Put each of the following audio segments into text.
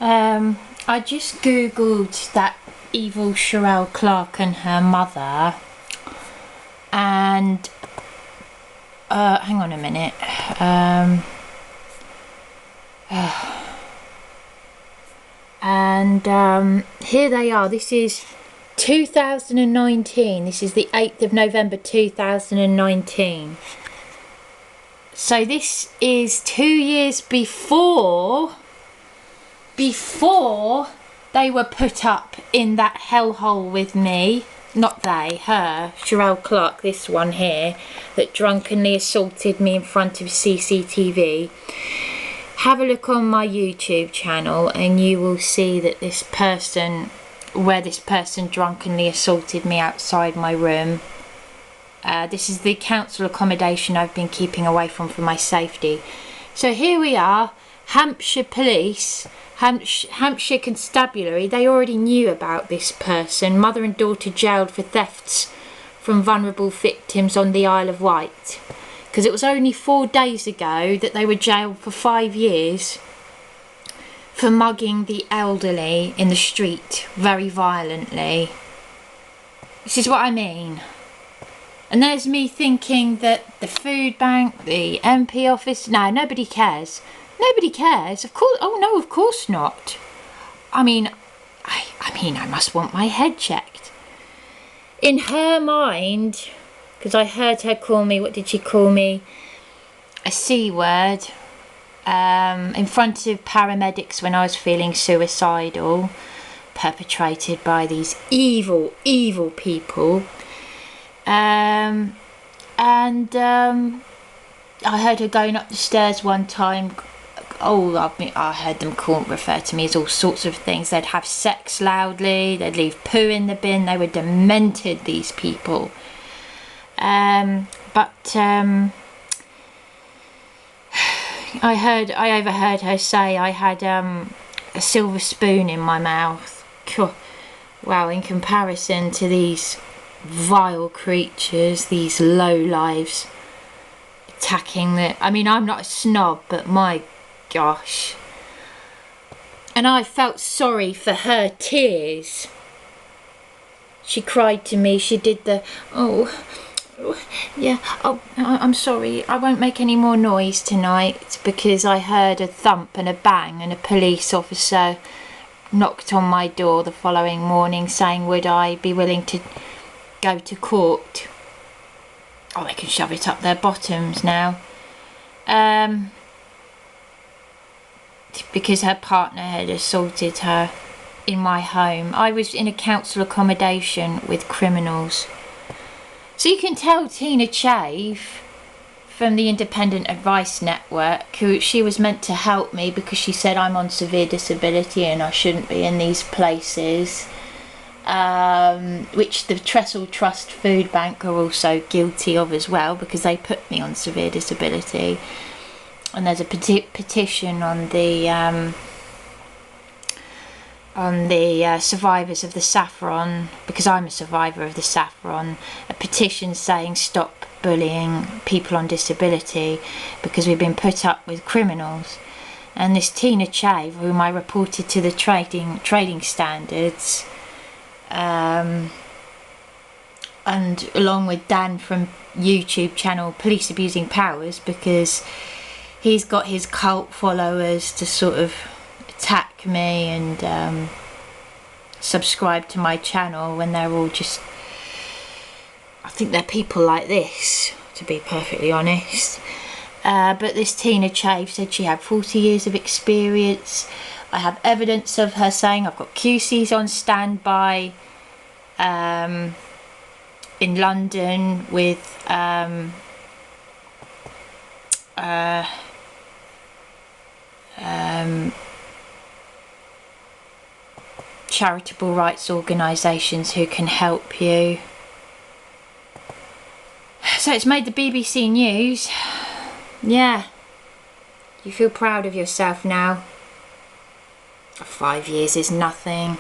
I just googled that evil Cherrelle Clarke and her mother, and hang on a minute. Here they are. This is 2019. This is the 8th of November 2019. So this is 2 years before they were put up in that hellhole with me. Not they, her, Cherrelle Clarke, this one here, that drunkenly assaulted me in front of CCTV. Have a look on my YouTube channel and you will see that this person, where this person drunkenly assaulted me outside my room. This is the council accommodation I've been keeping away from for my safety. So here we are, Hampshire Police, Hampshire Constabulary. They already knew about this person. Mother and daughter jailed for thefts from vulnerable victims on the Isle of Wight. Because it was only 4 days ago that they were jailed for 5 years for mugging the elderly in the street very violently. This is what I mean. And there's me thinking that the food bank, the MP office, no, nobody cares. Nobody cares. Of course, oh no, of course not. I mean, I must want my head checked. In her mind, because I heard her call me, what did she call me? A C word. In front of paramedics when I was feeling suicidal, perpetrated by these evil, evil people. I heard her going up the stairs one time. Oh, I heard them refer to me as all sorts of things. They'd have sex loudly, they'd leave poo in the bin. They were demented, these people. I overheard her say I had a silver spoon in my mouth. Wow, in comparison to these vile creatures, these low lives attacking the... I mean, I'm not a snob, but my gosh. And I felt sorry for her tears. She cried to me, she did the, oh, yeah, oh, I'm sorry, I won't make any more noise tonight, because I heard a thump and a bang and a police officer knocked on my door the following morning saying would I be willing to go to court. Oh, they can shove it up their bottoms now. Because her partner had assaulted her in my home. I was in a council accommodation with criminals. So you can tell Tina Chafe from the Independent Advice Network, who she was meant to help me because she said I'm on severe disability and I shouldn't be in these places, which the Trestle Trust Food Bank are also guilty of as well, because they put me on severe disability. And there's a petition on the survivors of the Saffron, because I'm a survivor of the Saffron, a petition saying stop bullying people on disability because we've been put up with criminals. And this Tina Chafe, whom I reported to the trading standards, and along with Dan from YouTube channel Police Abusing Powers, because he's got his cult followers to sort of attack me and subscribe to my channel when they're all just, I think they're people like this, to be perfectly honest. But this Tina Chafe said she had 40 years of experience. I have evidence of her saying I've got QCs on standby in London with charitable rights organisations who can help you. So it's made the BBC News. Yeah. You feel proud of yourself now. 5 years is nothing.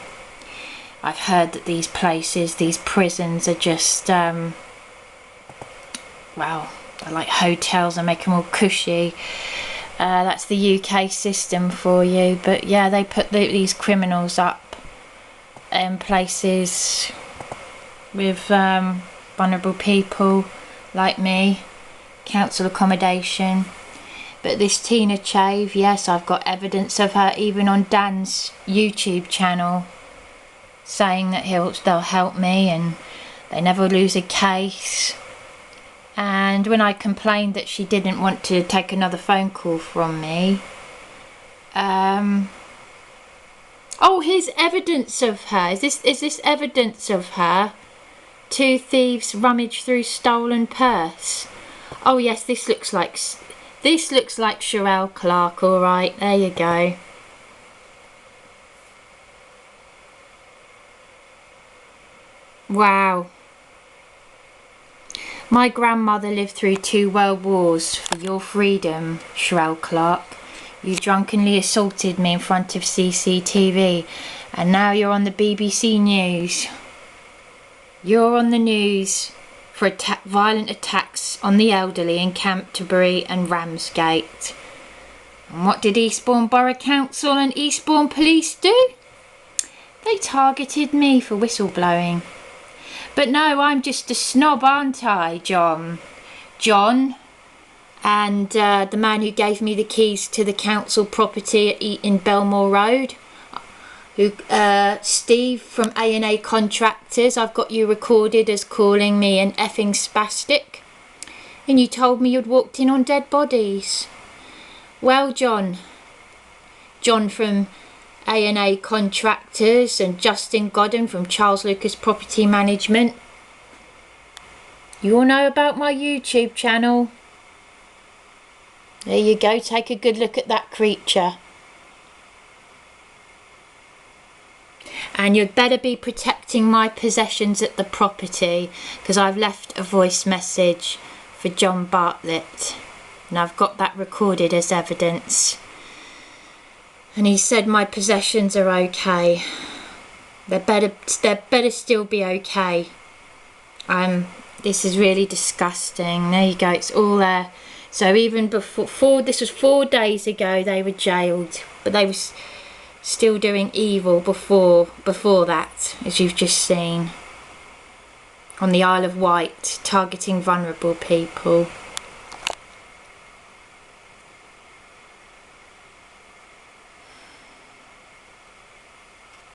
I've heard that these places, these prisons are just, well, are like hotels and make them all cushy. That's the UK system for you. But yeah, they put these criminals up in places with vulnerable people like me, council accommodation. But this Tina Chave, yes, I've got evidence of her even on Dan's YouTube channel, saying that they'll help me and they never lose a case. And when I complained that she didn't want to take another phone call from me, oh, here's evidence of her. Is this evidence of her? 2 thieves rummage through stolen purse. Oh yes, this looks like Cherrelle Clarke. All right, there you go. Wow. My grandmother lived through 2 world wars for your freedom, Cherrelle Clarke. You drunkenly assaulted me in front of CCTV, and now you're on the BBC News. You're on the news for violent attacks on the elderly in Canterbury and Ramsgate. And what did Eastbourne Borough Council and Eastbourne Police do? They targeted me for whistleblowing. But no, I'm just a snob, aren't I, John? John and the man who gave me the keys to the council property in Belmore Road. Steve from A&A Contractors. I've got you recorded as calling me an effing spastic. And you told me you'd walked in on dead bodies. Well, John from A&A Contractors and Justin Godden from Charles Lucas Property Management. You all know about my YouTube channel. There you go, take a good look at that creature. And you'd better be protecting my possessions at the property, because I've left a voice message for John Bartlett and I've got that recorded as evidence. And he said my possessions are okay. They better still be okay. This is really disgusting. There you go, it's all there. So even before, this was 4 days ago, they were jailed, but they were still doing evil before that, as you've just seen. On the Isle of Wight, targeting vulnerable people.